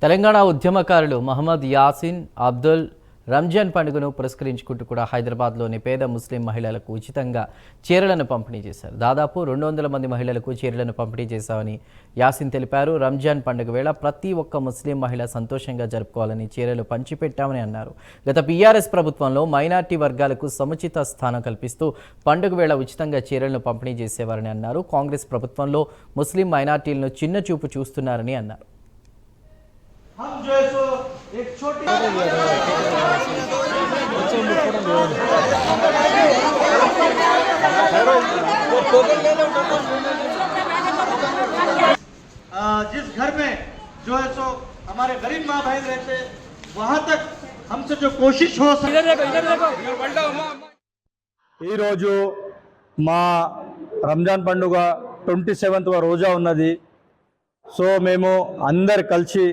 తెలంగాణ ఉద్యమకారులు మహమ్మద్ యాసిన్ అబ్దుల్ రంజాన్ పండుగను పురస్కరించుకుంటూ కూడా హైదరాబాద్లోని పేద ముస్లిం మహిళలకు ఉచితంగా చీరలను పంపిణీ చేశారు. దాదాపు 200 మంది మహిళలకు చీరలను పంపిణీ చేశామని యాసిన్ తెలిపారు. రంజాన్ పండుగ వేళ ప్రతి ఒక్క ముస్లిం మహిళ సంతోషంగా జరుపుకోవాలని చీరలు పంచిపెట్టామని అన్నారు. గత బీఆర్ఎస్ ప్రభుత్వంలో మైనార్టీ వర్గాలకు సముచిత స్థానం కల్పిస్తూ పండుగ వేళ ఉచితంగా చీరలను పంపిణీ చేసేవారని అన్నారు. కాంగ్రెస్ ప్రభుత్వంలో ముస్లిం మైనార్టీలను చిన్న చూపు చూస్తున్నారని అన్నారు. हम जो है सो एक छोटी जिस घर में जो है सो हमारे गरीब माँ बहन रहते वहाँ तक हमसे जो कोशिश हो ఈ రోజు మా రంజాన్ పండుగ 27వ రోజా ఉన్నది. సో మేము అందరు కలిసి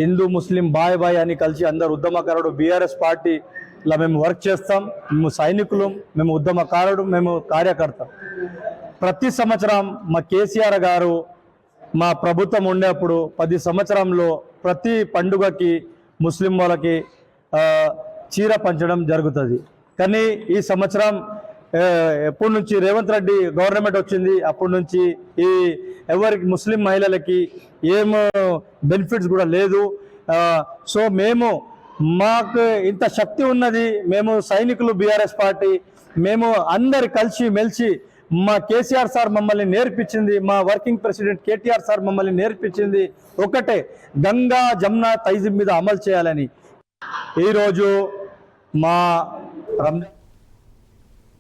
హిందూ ముస్లిం బాయ్ బాయ్ అని కలిసి అందరు ఉద్యమకారుడు బీఆర్ఎస్ పార్టీలో మేము వర్క్ చేస్తాం. మేము సైనికులు, మేము ఉద్యమకారుడు, మేము కార్యకర్త. ప్రతి సంవత్సరం మా కేసీఆర్ గారు మా ప్రభుత్వం ఉండేప్పుడు 10 సంవత్సరంలో ప్రతి పండుగకి ముస్లిం వాళ్ళకి చీర పంచడం జరుగుతుంది. కానీ ఈ సంవత్సరం ఎప్పటి నుంచి రేవంత్ రెడ్డి గవర్నమెంట్ వచ్చింది అప్పటి నుంచి ఈ ఎవరికి ముస్లిం మహిళలకి ఏం బెనిఫిట్స్ కూడా లేదు. సో మాకు ఇంత శక్తి ఉన్నది. మేము సైనికులు బీఆర్ఎస్ పార్టీ, మేము అందరు కలిసి మెలిసి మా కేసీఆర్ సార్ మమ్మల్ని నేర్పించింది, మా వర్కింగ్ ప్రెసిడెంట్ కేటీఆర్ సార్ మమ్మల్ని నేర్పించింది ఒకటే, గంగా జమున తైజిబ్ మీద అమలు చేయాలని. ఈరోజు మా రంజాన్